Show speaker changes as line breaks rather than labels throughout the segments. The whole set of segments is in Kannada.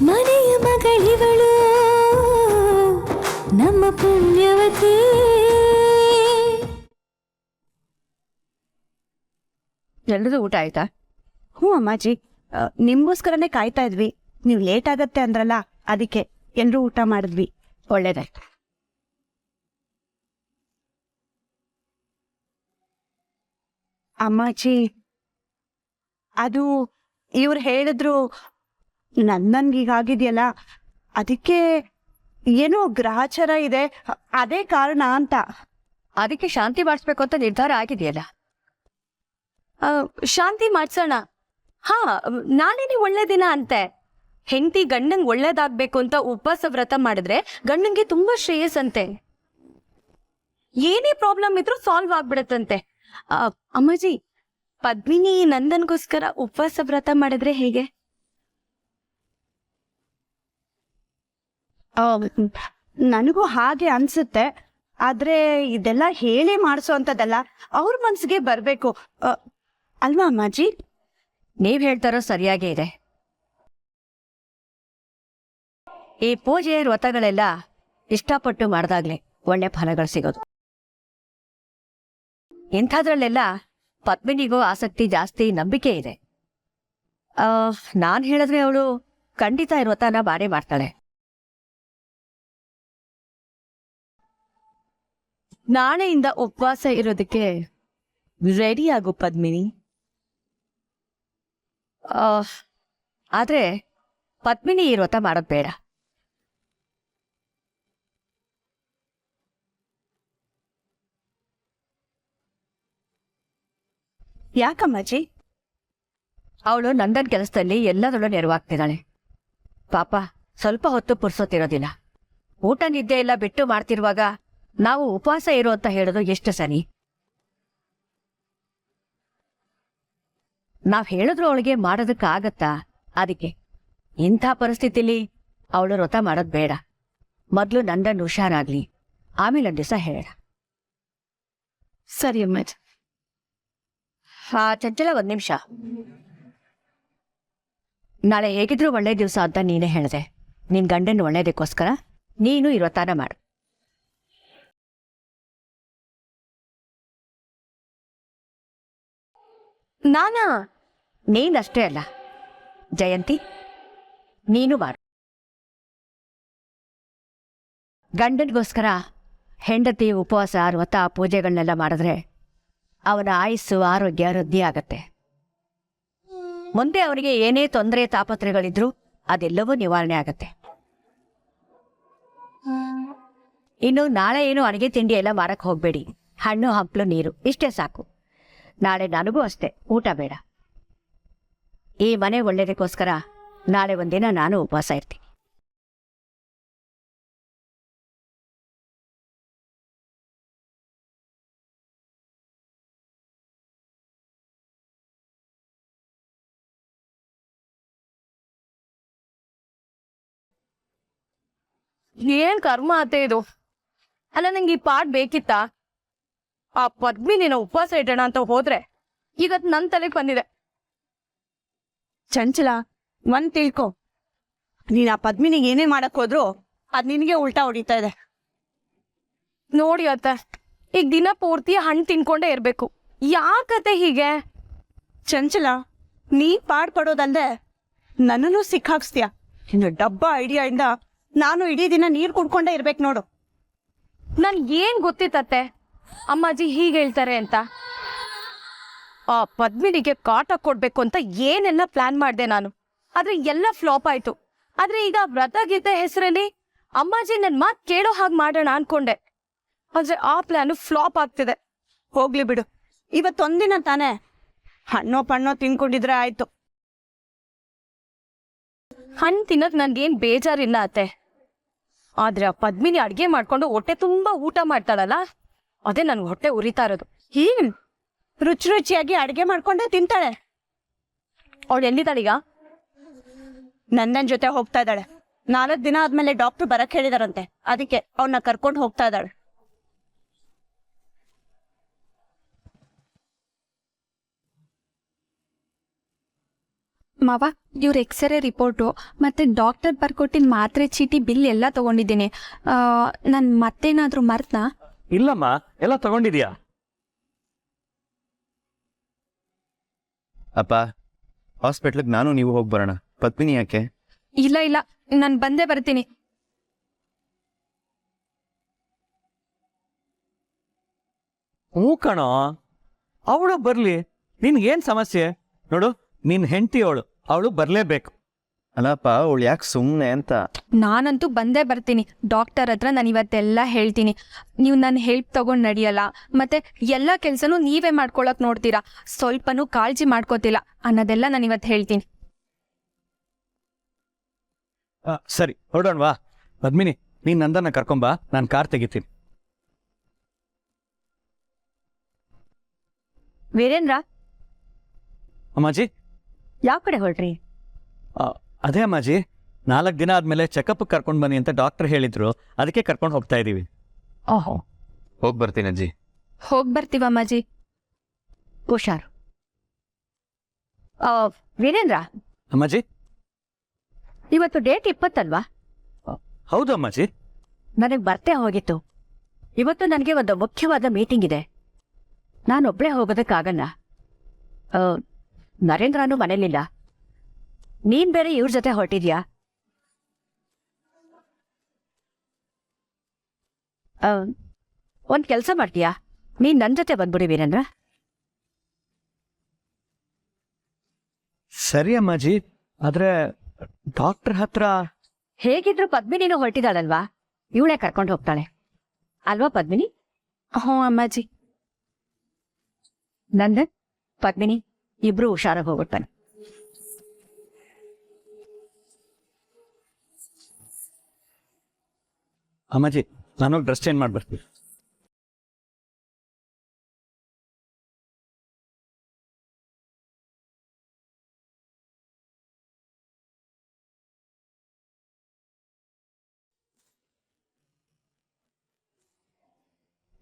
ಮನೆಯ ಮಗಳಿವಳು ನಮ್ಮ ಪುಣ್ಯವತಿ.
ಎಲ್ರದು ಊಟ ಆಯ್ತಾ?
ಹ್ಞೂ ಅಮ್ಮಾಜಿ, ನಿಮ್ಗೋಸ್ಕರನೇ ಕಾಯ್ತಾ ಇದ್ವಿ. ನೀವು ಲೇಟ್ ಆಗತ್ತೆ ಅಂದ್ರಲ್ಲ, ಅದಕ್ಕೆ ಎಲ್ರೂ ಊಟ ಮಾಡಿದ್ವಿ.
ಒಳ್ಳೇದಾಯ್ತು.
ಅಮ್ಮಾಜಿ, ಅದು ಇವ್ರು ಹೇಳಿದ್ರು ನನ್ಗೀಗಾಗಿದೆಯಲ್ಲ, ಅದಕ್ಕೆ ಏನೋ ಗ್ರಹಚಾರ ಇದೆ, ಅದೇ ಕಾರಣ ಅಂತ.
ಅದಕ್ಕೆ ಶಾಂತಿ ಮಾಡಿಸ್ಬೇಕು ಅಂತ ನಿರ್ಧಾರ ಆಗಿದೆಯಲ್ಲ.
ಶಾಂತಿ ಮಾಡ್ಸೋಣ. ಹಾ, ನಾನೇನೆ ಒಳ್ಳೆ ದಿನ ಅಂತೆ. ಹೆಂಡತಿ ಗಂಡಂಗ್ ಒಳ್ಳೇದಾಗ್ಬೇಕು ಅಂತ ಉಪವಾಸ ವ್ರತ ಮಾಡಿದ್ರೆ ಗಂಡಂಗೆ ತುಂಬಾ ಶ್ರೇಯಸ್ಸಂತೆ. ಏನೇ ಪ್ರಾಬ್ಲಮ್ ಇದ್ರೂ ಸಾಲ್ವ್ ಆಗ್ಬಿಡತ್ತಂತೆ. ಅಮ್ಮಾಜಿ, ಪದ್ಮಿನಿ ನಂದನ್ಗೋಸ್ಕರ ಉಪವಾಸ ವ್ರತ ಮಾಡಿದ್ರೆ ಹೇಗೆ?
ನನಗೂ ಹಾಗೆ ಅನ್ಸುತ್ತೆ. ಆದ್ರೆ ಇದೆಲ್ಲ ಹೇಳಿ ಮಾಡಿಸೋ ಅಂತದಲ್ಲ, ಅವ್ರ ಮನ್ಸಿಗೆ ಬರ್ಬೇಕು ಅಲ್ವಾ ಅಮ್ಮಾಜಿ?
ನೀವ್ ಹೇಳ್ತಾರೋ ಸರಿಯಾಗೇ ಇದೆ. ಈ ಪೂಜೆ ವ್ರತಗಳೆಲ್ಲ ಇಷ್ಟಪಟ್ಟು ಮಾಡಿದಾಗ್ಲೇ ಒಳ್ಳೆ ಫಲಗಳು ಸಿಗೋದು. ಇಂಥದ್ರಲ್ಲೆಲ್ಲ ಪದ್ಮಿನಿಗೂ ಆಸಕ್ತಿ ಜಾಸ್ತಿ, ನಂಬಿಕೆ ಇದೆ. ನಾನ್ ಹೇಳಿದ್ರೆ ಅವಳು ಖಂಡಿತ ಈ ವ್ರತನ ಬಾರೇ ಮಾಡ್ತಾಳೆ.
ನಾಳೆಯಿಂದ ಉಪವಾಸ ಇರೋದಕ್ಕೆ ರೆಡಿ ಆಗು ಪದ್ಮಿನಿ.
ಆದ್ರೆ ಪದ್ಮಿನಿ ಈ ವ್ರತ ಮಾಡೋದ್ ಬೇಡ.
ಯಾಕಮ್ಮಾಜಿ?
ಅವಳು ನಂದನ್ ಕೆಲಸದಲ್ಲಿ ಎಲ್ಲದರಲ್ಲೂ ನೆರವಾಗ್ತಿದ್ದಾಳೆ. ಪಾಪ ಸ್ವಲ್ಪ ಹೊತ್ತು ಪುರ್ಸೊತ್ತಿರೋದಿಲ್ಲ. ಊಟ ನಿದ್ದೆ ಎಲ್ಲ ಬಿಟ್ಟು ಮಾಡ್ತಿರುವಾಗ ನಾವು ಉಪವಾಸ ಇರೋ ಅಂತ ಹೇಳೋದು ಎಷ್ಟು ಸರಿ? ನಾವ್ ಹೇಳಿದ್ರು ಅವಳಿಗೆ ಮಾಡೋದಕ್ಕಾಗತ್ತಾ? ಅದಕ್ಕೆ ಇಂಥ ಪರಿಸ್ಥಿತಿಲಿ ಅವಳು ವ್ರತ ಮಾಡೋದ್ ಬೇಡ. ಮೊದ್ಲು ನಂದನ್ ಹುಷಾರಾಗ್ಲಿ, ಆಮೇಲೆ ಒಂದ್ ದಿವಸ ಹೇಳ.
ಸರಿ ಅಮ್ಮಾಜಿ.
ಚಂಚಲ, ಒಂದ್ ನಿಮಿಷ. ನಾಳೆ ಹೇಗಿದ್ರು ಒಳ್ಳೆ ದಿವಸ ಅಂತ ನೀನೇ ಹೇಳಿದೆ. ನಿನ್ ಗಂಡನ್ ಒಳ್ಳೇದಕ್ಕೋಸ್ಕರ ನೀನು ಈ ವ್ರತನ ಮಾಡು.
ನಾನಾ?
ನೀನಷ್ಟೇ ಅಲ್ಲ ಜಯಂತಿ, ನೀನು ಮಾಡು. ಗಂಡನಿಗೋಸ್ಕರ ಹೆಂಡತಿ ಉಪವಾಸ ವ್ರತ ಪೂಜೆಗಳನ್ನೆಲ್ಲ ಮಾಡಿದ್ರೆ ಅವನ ಆಯುಸ್ಸು ಆರೋಗ್ಯ ವೃದ್ಧಿ ಆಗತ್ತೆ. ಮುಂದೆ ಅವನಿಗೆ ಏನೇ ತೊಂದರೆ ತಾಪತ್ರೆಗಳಿದ್ರು ಅದೆಲ್ಲವೂ ನಿವಾರಣೆ ಆಗತ್ತೆ. ಇನ್ನು ನಾಳೆ ಏನು ಅಡುಗೆ ತಿಂಡಿ ಎಲ್ಲ ಮಾರಕ್ ಹೋಗ್ಬೇಡಿ. ಹಣ್ಣು ಹಂಪ್ಲು ನೀರು ಇಷ್ಟೇ ಸಾಕು. ನಾಳೆ ನನಗೂ ಅಷ್ಟೇ, ಊಟ ಬೇಡ. ಈ ಮನೆ ಒಳ್ಳೇದಕ್ಕೋಸ್ಕರ ನಾಳೆ ಒಂದಿನ ನಾನು ಉಪವಾಸ ಇರ್ತೀನಿ.
ಏನ್ ಕರ್ಮ ಆತೆ ಇದು. ಅಲ್ಲ, ನಂಗೆ ಈ ಪಾಠ ಬೇಕಿತ್ತಾ? ಆ ಪದ್ಮಿನಿನ ಉಪವಾಸ ಇಡೋಣ ಅಂತ ಹೋದ್ರೆ ಇವತ್ ನನ್ ತಲೆಗೆ ಬಂದಿದೆ.
ಚಂಚಲ, ಒಂದ್ ತಿಳ್ಕೊ, ನೀನ್ ಆ ಪದ್ಮಿನಿಗೆ ಏನೇ ಮಾಡಕ್ ಹೋದ್ರು ಅದ್ ನಿನಗೆ ಉಲ್ಟಾ ಹೊಡಿತಾ ಇದೆ.
ನೋಡಿ ಅತ್ತ, ಈಗ ದಿನ ಪೂರ್ತಿ ಹಣ್ಣು ತಿನ್ಕೊಂಡೇ ಇರ್ಬೇಕು. ಯಾಕತ್ತೆ ಹೀಗೆ?
ಚಂಚಲ, ನೀ ಪಾಡ್ ಪಡೋದಲ್ದೆ ನನ್ನನ್ನು ಸಿಕ್ಕಾಕ್ಸ್ತೀಯ. ಇನ್ನು ಡಬ್ಬ ಐಡಿಯಾ ಇಂದ ನಾನು ಇಡೀ ದಿನ ನೀರ್ ಕುಡ್ಕೊಂಡೇ ಇರ್ಬೇಕು ನೋಡು.
ನನ್ ಏನ್ ಗೊತ್ತಿತ್ತತ್ತೆ ಅಮ್ಮಾಜಿ ಹೀಗೆ ಹೇಳ್ತಾರೆ ಅಂತ. ಆ ಪದ್ಮಿನಿಗೆ ಕಾಟ ಕೊಡ್ಬೇಕು ಅಂತ ಏನೆಲ್ಲ ಪ್ಲಾನ್ ಮಾಡ್ದೆ ನಾನು. ಆದ್ರೆ ಎಲ್ಲ ಫ್ಲಾಪ್ ಆಯ್ತು. ಆದ್ರೆ ಈಗ ವ್ರತ ಗೀತ ಹೆಸರಲ್ಲಿ ಅಮ್ಮಾಜಿ ನನ್ ಮಾತ್ ಕೇಳೋ ಹಾಗೆ ಮಾಡೋಣ ಅನ್ಕೊಂಡೆ. ಆದ್ರೆ ಆ ಪ್ಲಾನು ಫ್ಲಾಪ್ ಆಗ್ತಿದೆ.
ಹೋಗ್ಲಿ ಬಿಡು, ಇವತ್ತೊಂದಿನ ತಾನೇ, ಹಣ್ಣೋ ಪಣ್ಣೋ ತಿನ್ಕೊಂಡಿದ್ರೆ ಆಯ್ತು.
ಹಣ್ಣು ತಿನ್ನಕ್ ನನ್ಗೇನ್ ಬೇಜಾರಿಲ್ಲ ಅತ್ತೆ. ಆದ್ರೆ ಆ ಪದ್ಮಿನಿ ಅಡ್ಗೆ ಮಾಡ್ಕೊಂಡು ಹೊಟ್ಟೆ ತುಂಬಾ ಊಟ ಮಾಡ್ತಾಳಲ್ಲ, ಅದೇ ನನ್ಗೆ ಹೊಟ್ಟೆ ಉರಿತಾ ಇರೋದು.
ರುಚಿ ರುಚಿಯಾಗಿ ಅಡ್ಗೆ ಮಾಡ್ಕೊಂಡೆ ತಿಂತಾಳೆ.
ಅವಳು ಎಲ್ಲಿದ್ದಾಳೀಗ?
ನಂದನ್ ಜೊತೆ ಹೋಗ್ತಾ ಇದ್ದಾಳೆ. 4 ದಿನ ಆದ್ಮೇಲೆ ಡಾಕ್ಟರ್ ಬರಕ್ ಹೇಳಿದಾರಂತೆ, ಅದಕ್ಕೆ ಅವನ್ನ ಕರ್ಕೊಂಡು ಹೋಗ್ತಾ ಇದ್ದಾಳೆ.
ಮಾವ ಇವ್ರ ಎಕ್ಸ್ರೇ ರಿಪೋರ್ಟು ಮತ್ತು ಡಾಕ್ಟರ್ ಬರ್ಕೊಟ್ಟಿನ ಮಾತ್ರೆ ಚೀಟಿ ಬಿಲ್ ಎಲ್ಲ ತೊಗೊಂಡಿದ್ದೀನಿ. ನಾನು ಮತ್ತೇನಾದರೂ ಮರ್ತನಾ?
ಇಲ್ಲಮ್ಮ, ಎಲ್ಲ ತಗೊಂಡಿದ್ಯಾ?
ಅಪ್ಪ, ಹಾಸ್ಪಿಟ್ಲಿಗೆ ನಾನು ನೀವು ಹೋಗಿ ಬರೋಣ. ಪದ್ಮಿನಿ ಯಾಕೆ?
ಇಲ್ಲ ಇಲ್ಲ, ನಾನು ಬಂದೇ ಬರ್ತೀನಿ.
ಹ್ಞೂ ಕಣೋ, ಅವಳು ಬರ್ಲಿ, ನಿನ್ಗೇನ್ ಸಮಸ್ಯೆ? ನೋಡು, ನಿನ್ ಹೆಂಡತಿ ಅವಳು ಬರ್ಲೇಬೇಕು.
ಅಲ್ಲಪ್ಪ, ಅವಳು ಯಾಕೆ ಸುಮ್ಮನೆ ಅಂತ.
ನಾನಂತೂ ಬಂದೇ ಬರ್ತೀನಿ. ಡಾಕ್ಟರ್ ಹತ್ರ ನಾನು ಇವತ್ತೆಲ್ಲ ಹೇಳ್ತೀನಿ. ನೀವು ನನ್ನ ಹೆಲ್ಪ್ ತೊಗೊಂಡು ನಡೆಯಲ್ಲ, ಮತ್ತು ಎಲ್ಲ ಕೆಲಸನೂ ನೀವೇ ಮಾಡ್ಕೊಳಕ್ಕೆ ನೋಡ್ತೀರಾ, ಸ್ವಲ್ಪನೂ ಕಾಳಜಿ ಮಾಡ್ಕೋತಿಲ್ಲ ಅನ್ನೋದೆಲ್ಲ ನಾನು ಇವತ್ತು ಹೇಳ್ತೀನಿ.
ಸರಿ, ಹೊರಡೋಣವಾ? ಪದ್ಮಿನಿ, ನೀನ್ ನಂದನ್ನ ಕರ್ಕೊಂಬಾ, ನಾನು ಕಾರ್ ತೆಗಿತೀನಿ.
ವೀರೇಂದ್ರ,
ಅಮ್ಮಾಜಿ,
ಯಾವ ಕಡೆ ಹೊರಟ್ರಿ?
ಅದೇ ಅಮ್ಮಾಜಿ, 4 ದಿನ ಆದ್ಮೇಲೆ ಚೆಕಪ್ ಕರ್ಕೊಂಡು ಬನ್ನಿ ಅಂತ ಡಾಕ್ಟರ್ ಹೇಳಿದ್ರು, ಅದಕ್ಕೆ ಕರ್ಕೊಂಡು ಹೋಗ್ತಾ ಇದೀವಿ.
ಓಹೋ,
ಹೋಗಿ ಬರ್ತೀನಿ ಅಜ್ಜಿ.
ಹೋಗಿ ಬರ್ತೀವಮ್ಮಾಜಿ.
ಹುಷಾರು. ವೀರೇಂದ್ರ,
ಅಮ್ಮಾಜಿ?
ಇವತ್ತು ಡೇಟ್ 20 ಅಲ್ವಾ?
ಹೌದು ಅಮ್ಮಾಜಿ.
ನನಗೆ ಬರ್ತೇ ಹೋಗಿತ್ತು. ಇವತ್ತು ನನಗೆ ಒಂದು ಮುಖ್ಯವಾದ ಮೀಟಿಂಗ್ ಇದೆ. ನಾನೊಬ್ಬಳೇ ಹೋಗೋದಕ್ಕಾಗಲ್ಲ. ನರೇಂದ್ರನೂ ಮನೇಲಿಲ್ಲ. ನೀನ್ ಬೇರೆ ಇವ್ರ ಜೊತೆ ಹೊರಟಿದ್ಯಾ? ಒಂದು ಕೆಲಸ ಮಾಡ್ತೀಯಾ? ನೀನ್ ನನ್ನ ಜೊತೆ ಬಂದ್ಬಿಡಿ ವೀರೇಂದ್ರ.
ಸರಿ ಅಮ್ಮಾಜಿ, ಆದ್ರೆ ಡಾಕ್ಟರ್ ಹತ್ರ
ಹೇಗಿದ್ರು ಪದ್ಮಿನಿನೂ ಹೊರಟಿದ್ದಾಳಲ್ವಾ, ಇವಳೇ ಕರ್ಕೊಂಡು ಹೋಗ್ತಾಳೆ ಅಲ್ವಾ ಪದ್ಮಿನಿ?
ಹ್ಞೂ ಅಮ್ಮಾಜಿ.
ನಂದನ್, ಪದ್ಮಿನಿ ಇಬ್ರು ಹುಷಾರಾಗಿ ಹೋಗ್ಬಿಡ್ತಾನೆ.
ಅಮ್ಮಾಜಿ, ನಾನು ಡ್ರೆಸ್ ಚೇಂಜ್ ಮಾಡ್ಬರ್ತೀನಿ.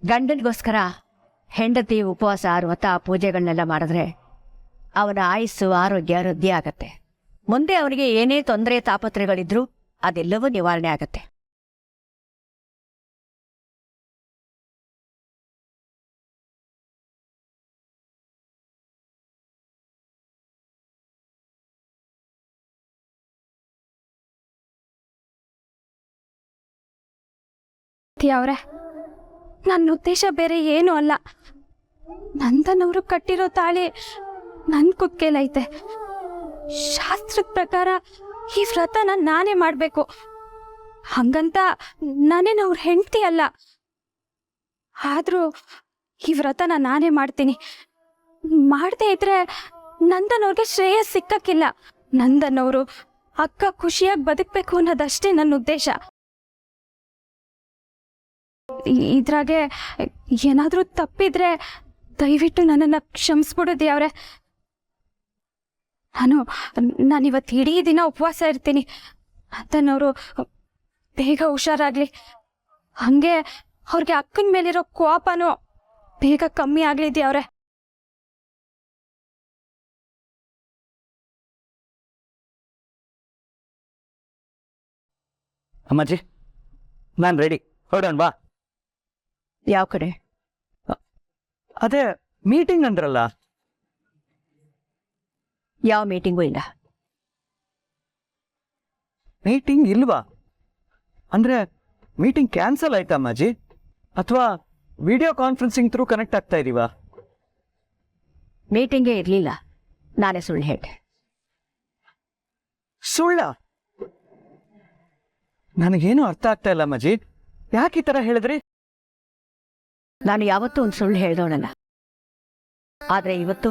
ಗಂಡನಿಗೋಸ್ಕರ ಹೆಂಡತಿ ಉಪವಾಸ, ವ್ರತ, ಪೂಜೆಗಳನ್ನೆಲ್ಲ ಮಾಡಿದ್ರೆ ಅವನ ಆಯುಸ್ಸು, ಆರೋಗ್ಯ ವೃದ್ಧಿ ಆಗತ್ತೆ. ಮುಂದೆ ಅವನಿಗೆ ಏನೇ ತೊಂದರೆ, ತಾಪತ್ರೆಗಳಿದ್ರೂ ಅದೆಲ್ಲವೂ ನಿವಾರಣೆ ಆಗತ್ತೆ.
ಅವ್ರೆ, ನನ್ನ ಉದ್ದೇಶ ಬೇರೆ ಏನೂ ಅಲ್ಲ. ನಂದನವರು ಕಟ್ಟಿರೋ ತಾಳಿ ನನ್ನ ಕುತ್ತಿಗೆಲೈತೆ. ಶಾಸ್ತ್ರದ ಪ್ರಕಾರ ಈ ವ್ರತನ ನಾನೇ ಮಾಡಬೇಕು. ಹಂಗಂತ ನಾನೇನು ಅವ್ರ ಹೆಂಡತಿ ಅಲ್ಲ. ಆದರೂ ಈ ವ್ರತನ ನಾನೇ ಮಾಡ್ತೀನಿ. ಮಾಡದೇ ಇದ್ರೆ ನಂದನವ್ರಿಗೆ ಶ್ರೇಯಸ್ ಸಿಕ್ಕಕ್ಕಿಲ್ಲ. ನಂದನವರು ಅಕ್ಕ ಖುಷಿಯಾಗಿ ಬದುಕಬೇಕು ಅನ್ನೋದಷ್ಟೇ ನನ್ನ ಉದ್ದೇಶ. ಇದ್ರಾಗೆ ಏನಾದರೂ ತಪ್ಪಿದ್ರೆ ದಯವಿಟ್ಟು ನನ್ನನ್ನು ಕ್ಷಮಿಸ್ಬಿಡು ದೇವ್ರೆ. ನಾನಿವತ್ತು ಇಡೀ ದಿನ ಉಪವಾಸ ಇರ್ತೀನಿ. ಅಂತನವರು ಬೇಗ ಹುಷಾರಾಗ್ಲಿ, ಹಂಗೆ ಅವ್ರಿಗೆ ಅಕ್ಕನ ಮೇಲಿರೋ ಕೋಪನೂ ಬೇಗ ಕಮ್ಮಿ ಆಗಲಿ ದೇವ್ರೆ.
ಅಮ್ಮಾಜಿ, ನಾನು ರೆಡಿ, ಹೊರಡೋಣ ಬಾ.
ಯಾವ ಕಡೆ?
ಅದೇ ಮೀಟಿಂಗ್ ಅಂದ್ರಲ್ಲ.
ಯಾವ ಮೀಟಿಂಗೂ ಇಲ್ಲ.
ಮೀಟಿಂಗ್ ಇಲ್ವಾ? ಅಂದ್ರೆ ಮೀಟಿಂಗ್ ಕ್ಯಾನ್ಸಲ್ ಆಯ್ತಾ ಅಮ್ಮಾಜಿ? ಅಥವಾ ವಿಡಿಯೋ ಕಾನ್ಫರೆನ್ಸಿಂಗ್ ಥ್ರೂ ಕನೆಕ್ಟ್ ಆಗ್ತಾ ಇದೀವಾ?
ಮೀಟಿಂಗೇ ಇರಲಿಲ್ಲ, ನಾನೇ ಸುಳ್ಳು ಹೇಳ್ದೆ.
ಸುಳ್ಳ? ನನಗೇನು ಅರ್ಥ ಆಗ್ತಾ ಇಲ್ಲ ಅಮ್ಮಾಜಿ, ಯಾಕೆ ಈ ಥರ ಹೇಳಿದ್ರಿ?
ನಾನು ಯಾವತ್ತೂ ಒಂದು ಸುಳ್ಳು ಹೇಳ್ದವಳಲ್ಲ. ಆದರೆ ಇವತ್ತು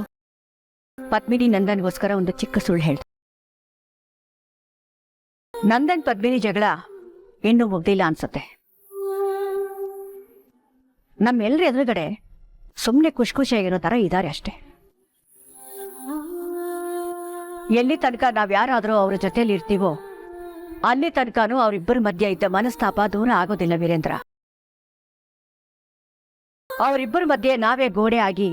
ಪದ್ಮಿನಿ ನಂದನ್ಗೋಸ್ಕರ ಒಂದು ಚಿಕ್ಕ ಸುಳ್ಳು ಹೇಳ್ದೆ. ನಂದನ್ ಪದ್ಮಿನಿ ಜಗಳ ಇನ್ನೂ ಮುಗ್ದಿಲ್ಲ ಅನ್ಸತ್ತೆ. ನಮ್ಮೆಲ್ಲರ ಎದುರುಗಡೆ ಸುಮ್ಮನೆ ಖುಷಿಯಾಗಿರೋ ಥರ ಇದ್ದಾರೆ ಅಷ್ಟೆ. ಎಲ್ಲಿ ತನಕ ನಾವ್ಯಾರಾದರೂ ಅವ್ರ ಜೊತೆಲಿ ಇರ್ತೀವೋ ಅಲ್ಲಿ ತನಕನೂ ಅವರಿಬ್ಬರ ಮಧ್ಯೆ ಇದ್ದ ಮನಸ್ತಾಪ ದೂರ ಆಗೋದಿಲ್ಲ ವೀರೇಂದ್ರ. ಅವರಿಬ್ಬರ ಮಧ್ಯೆ ನಾವೇ ಗೋಡೆ ಆಗಿ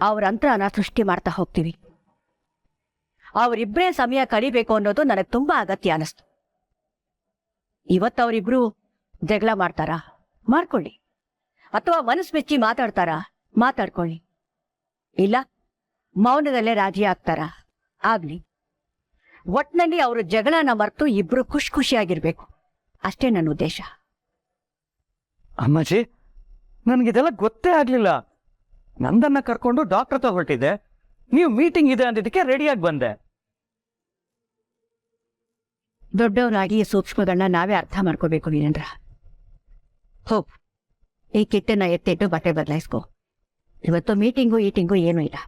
ಅವ್ರ ಅಂತರನ ಸೃಷ್ಟಿ ಮಾಡ್ತಾ ಹೋಗ್ತೀವಿ. ಅವರಿಬ್ಬರೇ ಸಮಯ ಕಳಿಬೇಕು ಅನ್ನೋದು ನನಗೆ ತುಂಬಾ ಅಗತ್ಯ ಅನಿಸ್ತು. ಇವತ್ತು ಅವರಿಬ್ರು ಜಗಳ ಮಾಡ್ತಾರಾ? ಮಾಡ್ಕೊಳ್ಳಿ. ಅಥವಾ ಮನಸ್ಸು ಮೆಚ್ಚಿ ಮಾತಾಡ್ತಾರಾ? ಮಾತಾಡ್ಕೊಳ್ಳಿ. ಇಲ್ಲ ಮೌನದಲ್ಲೇ ರಾಜಿ ಆಗ್ತಾರಾ? ಆಗ್ಲಿ. ಒಟ್ನಲ್ಲಿ ಅವರು ಜಗಳನ ಮರೆತು ಇಬ್ರು ಖುಷಿಯಾಗಿರ್ಬೇಕು. ಅಷ್ಟೇ ನನ್ನ ಉದ್ದೇಶ.
ಅಮ್ಮಾಜಿ, ನನಗಿದೆಲ್ಲ ಗೊತ್ತೇ ಆಗ್ಲಿಲ್ಲ. ನಂದನ್ನ ಕರ್ಕೊಂಡು ಡಾಕ್ಟರ್ ಹತ್ರ ಹೊರಟಿದ್ದೆ, ನೀವು ಮೀಟಿಂಗ್ ಇದೆ ಅಂದಿದ್ದಕ್ಕೆ ರೆಡಿಯಾಗಿ ಬಂದೆ.
ದೊಡ್ಡವರಾಗಿ ಈ ಸೂಕ್ಷ್ಮಗಳನ್ನ ನಾವೇ ಅರ್ಥ ಮಾಡ್ಕೋಬೇಕು ವೀರೇಂದ್ರ. ಹೋಗ್, ಈ ಕಿಟ್ಟನ್ನ ಎತ್ತಿಟ್ಟು ಬಟ್ಟೆ ಬದಲಾಯಿಸ್ಕೋ. ಇವತ್ತು ಮೀಟಿಂಗು ಏನೂ ಇಲ್ಲ.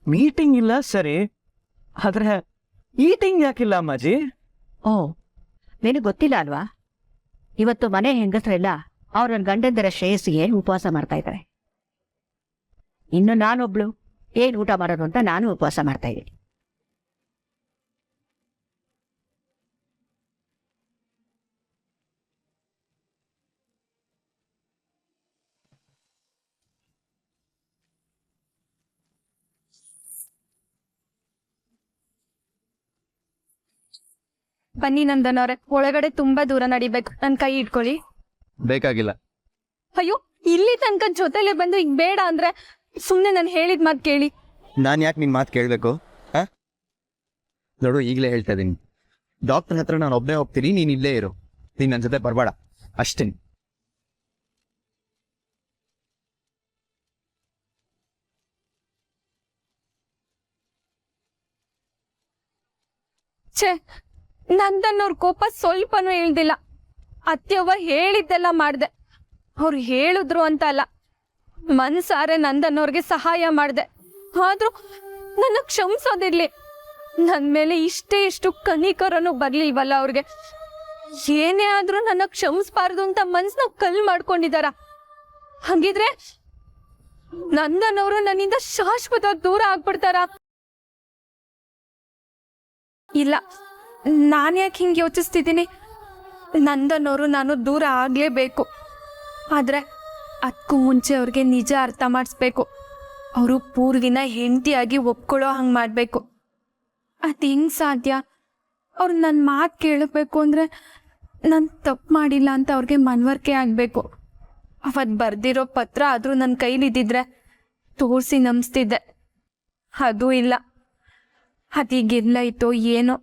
ಮೀಟಿಂಗ್ ಇಲ್ಲ ಸರಿ, ಆದ್ರೆ ಈಟಿಂಗ್ ಯಾಕಿಲ್ಲ ಅಮ್ಮಾಜಿ?
ಓ, ನಿನಗೆ ಗೊತ್ತಿಲ್ಲ ಅಲ್ವಾ? ಇವತ್ತು ಮನೆ ಹೆಂಗಸರೆಲ್ಲ ಅವ್ರ ಗಂಡಂದರ ಶ್ರೇಯಸ್ಸಿಗೆ ಉಪವಾಸ ಮಾಡ್ತಾ ಇದ್ದಾರೆ. ಇನ್ನು ನಾನೊಬ್ಳು ಏನ್ ಊಟ ಮಾಡೋದು ಅಂತ ನಾನು ಉಪವಾಸ ಮಾಡ್ತಾ ಇದ್ದೀನಿ.
ಬನ್ನಿ ನಂದನ್ ಅವ್ರೆ, ಒಳಗಡೆ ತುಂಬಾ ದೂರ ನಡಿಬೇಕು. ನನ್ ಕೈ ಇಟ್ಕೊಳ್ಳಿ.
ಬೇಕಾಗಿಲ್ಲ.
ಅಯ್ಯೋ, ಇಲ್ಲಿ ತನಕ ಜೊತೆಲೆ ಬಂದು ಈಗ ಬೇಡ ಅಂದ್ರೆ ಸುಮ್ನೆ ನಾನು ಹೇಳಿದ ಮಾತು ಕೇಳಿ.
ನಾನು ಯಾಕೆ ನಿನ್ನ ಮಾತು ಕೇಳಬೇಕು? ಹಾಂ, ನೋಡು, ಈಗಲೇ ಹೇಳ್ತಾ ಇದ್ದೀನಿ, ಡಾಕ್ಟರ್ ಹತ್ರ ನಾನು ಒಬ್ಬನೇ ಹೋಗ್ತೀನಿ, ನೀನು ಇಲ್ಲೇ ಇರು. ನೀನು ನನ್ನ ಜೊತೆ ಬರಬೇಡ ಅಷ್ಟೇ.
ಛೇ, ನಂದನ್ನವ್ರ ಕೋಪ ಸ್ವಲ್ಪನೂ ಇಳ್ದಿಲ್ಲ. ಅತ್ಯವ್ವ ಹೇಳಿದ್ದೆಲ್ಲ ಮಾಡ್ದೆ. ಅವ್ರು ಹೇಳಿದ್ರು ಅಂತ ಅಲ್ಲ, ಮನ್ಸಾರೆ ನಂದನ್ನವ್ರಿಗೆ ಸಹಾಯ ಮಾಡ್ದೆ. ಆದ್ರೂ ನನ್ನ ಕ್ಷಮಿಸೋದಿರ್ಲಿ. ನನ್ ಮೇಲೆ ಇಷ್ಟು ಕನಿಕರನು ಬರ್ಲಿಲ್ವಲ್ಲ ಅವ್ರಿಗೆ. ಏನೇ ಆದ್ರೂ ನನ್ನ ಕ್ಷಮಿಸ್ಬಾರ್ದು ಅಂತ ಮನ್ಸನ್ನ ಕಲ್ ಮಾಡ್ಕೊಂಡಿದಾರ. ಹಂಗಿದ್ರೆ ನಂದನ್ನವರು ನನ್ನಿಂದ ಶಾಶ್ವತ ದೂರ ಆಗ್ಬಿಡ್ತಾರ. ಇಲ್ಲ, ನಾನು ಯಾಕೆ ಹಿಂಗೆ ಯೋಚಿಸ್ತಿದ್ದೀನಿ? ನಂದನ್ನವರು ನಾನು ದೂರ ಆಗಲೇಬೇಕು. ಆದರೆ ಅದಕ್ಕೂ ಮುಂಚೆ ಅವ್ರಿಗೆ ನಿಜ ಅರ್ಥ ಮಾಡಿಸ್ಬೇಕು. ಅವರು ಪೂರ್ವಿನ ಹೆಂಡತಿಯಾಗಿ ಒಪ್ಕೊಳ್ಳೋ ಹಂಗೆ ಮಾಡಬೇಕು. ಅದು ಹೆಂಗೆ ಸಾಧ್ಯ? ಅವ್ರು ನನ್ನ ಮಾತು ಕೇಳಬೇಕು ಅಂದರೆ ನಾನು ತಪ್ಪು ಮಾಡಿಲ್ಲ ಅಂತ ಅವ್ರಿಗೆ ಮನವರಿಕೆ ಆಗಬೇಕು. ಅವತ್ತು ಬರ್ದಿರೋ ಪತ್ರ ಆದರೂ ನನ್ನ ಕೈಲಿದ್ದಿದ್ರೆ ತೋರಿಸಿ ನಂಬಿಸ್ತಿದ್ದೆ. ಅದೂ ಇಲ್ಲ. ಅದೀಗೆಲ್ಲ ಇತ್ತೋ ಏನೋ.